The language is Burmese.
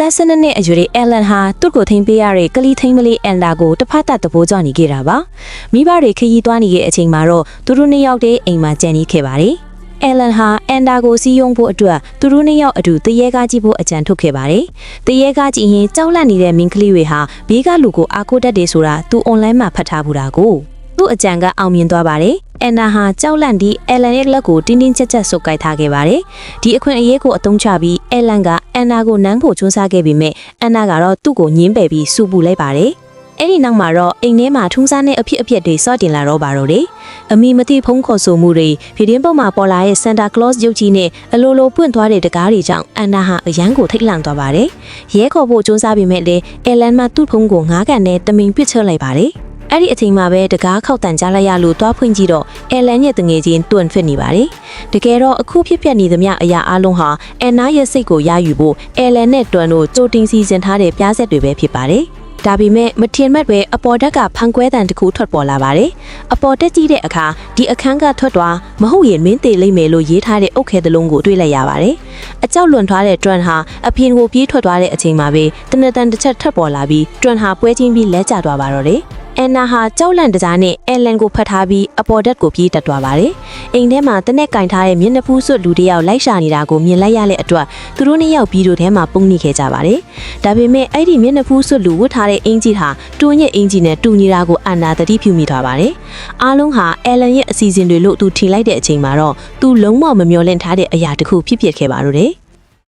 သက်12နှစ်အရွယ် Ellen ဟာသူ့ကိုထိန်ပေးရတဲ့ကလီထိန်မလေး Enda ကိုတစ်ဖက်သက်သဘောကျနေခဲ့တာပါမိဘတွေခရီးသွားနေတဲ့အချိန်မှာတော့သူတို့နှစ်ယောက်တည်းအိမ်မှာကြံနေခဲ့ပါတယ်Ellen ဟာ Enda ကိုစီးရုံဖို့အတွက်သူတို့နှစ်ယောက်အတူတရေကားကြည့်ဖို့အကြံထုတ်ခဲ့ပါတယ်တရေကားကြည့်ရင်ကြောက်လန့်နေတဲ့မင်းကလေးတွေဟာဘေးကလူကိုအားကိုးတတ်တယ်ဆိုတာသူ online မှာဖတ်ထားဘူးတာကိုသူ့အကြံကအောင်မြင်သွားပါတယ်Enda ဟာကြောက်လန့်ပြီး Ellen ရဲ့လက်ကိုတင်းတင်းကြပ်ကြပ်ဆုပ်ကိုက်ထားခဲ့ပါတယ်ဒီအခွင့်အရေးကိုအသုံးချပြီး Ellen က Enda ကိုနမ်းဖို့ကြိုးစားခဲ့ပေမဲ့ Enda ကတော့သူ့ကိုညှင်းပယ်ပြီးစူပူလိုက်ပါတယ်အဲ့ဒီနောက်မှာတော့အိမ်ထဲမှာထုံးစားတဲ့အဖြစ်အပျက်တွေစော့တင်လာတော့ပါတော့တယ်အမိမသိဖုံးခေါ်ဆိုမှုတွေဗီဒီယိုပုံမှာပေါ်လာတဲ့ Santa Claus ရုပ်ကြီးနဲ့အလိုလိုပွင့်သွားတဲ့တကားတွေကြောင့်အန်နာဟာအရန်ကိုထိတ်လန့်သွားပါတယ်ရဲခေါ်ဖို့ကြိုးစားပေမဲ့လည်း Ellen မှသူ့ဖုံးကိုငားကန်နဲ့တမင်ပစ်ချလိုက်ပါတယ်အဲ့ဒီအချိန်မှာပဲတကားခောက်တန်ကြားလိုက်ရလို့တွားဖွင့်ကြည့်တော့ Ellen ရဲ့တငယ်ချင်းတွန့်ဖစ်နေပါတယ်တကယ်တော့အခုဖြစ်ပျက်နေသမျှအရာအလုံးဟာအန်နာရဲ့စိတ်ကိုရယူဖို့ Ellen နဲ့တွန့်တို့ကြိုတင်စီစဉ်ထားတဲ့ပြားဆက်တွေပဲဖြစ်ပါတယ်ဒါပေမဲ့မထင်မှတ်ပဲအပေါ်တက်ကဖန်ကွဲတန်တစ်ခုထွက်ပေါ်လာပါတယ်။အပေါ်တက်ကြည့်တဲ့အခါဒီအခန်းကထွက်သွားမဟုတ်ရင်မင်းသေးလိမ့်မယ်လို့ရေးထားတဲ့အုတ်ခဲတစ်လုံးကိုတွေ့လိုက်ရပါတယ်။အကြောက်လွန်ထွားတဲ့တွန်ဟာအပြင်ကိုပြေးထွက်သွားတဲ့အချိန်မှာပဲတနတန်တစ်ချက်ထပ်ပေါ်လာပြီးတွန်ဟာပွဲချင်းပြီးလဲကျသွားပါတော့တယ်။အန်နာဟာကြောက်လန့်တကြားနဲ့အယ်လန်ကိုဖတ်ထားပြီးအပေါ်တက်ကိုပြေးတက်သွားပါတယ်။အိမ်ထဲမှာတနက်ကင်ထားတဲ့မျက်နှာဖူးစွပ်လူတစ်ယောက်လိုက်ရှာနေတာကိုမြင်လိုက်ရတဲ့အတွက်သူတို့နှစ်ယောက်ပြီးတို့ထဲမှာပုန်းနေခဲ့ကြပါတယ်။ဒါပေမဲ့အဲ့ဒီမျက်နှာဖူးစွပ်လူဝတ်ထားတဲ့အင်ဂျီဟာတွန်းရဲ့အင်ဂျီနဲ့တူညီတာကိုအန်နာသတိပြုမိထားပါတယ်။အားလုံးဟာအယ်လန်ရဲ့အစီအစဉ်တွေလို့သူထင်လိုက်တဲ့အချိန်မှာတော့သူလုံးဝမမျှော်လင့်ထားတဲ့အရာတစ်ခုဖြစ်ပျက်ခဲ့ပါတော့တယ်။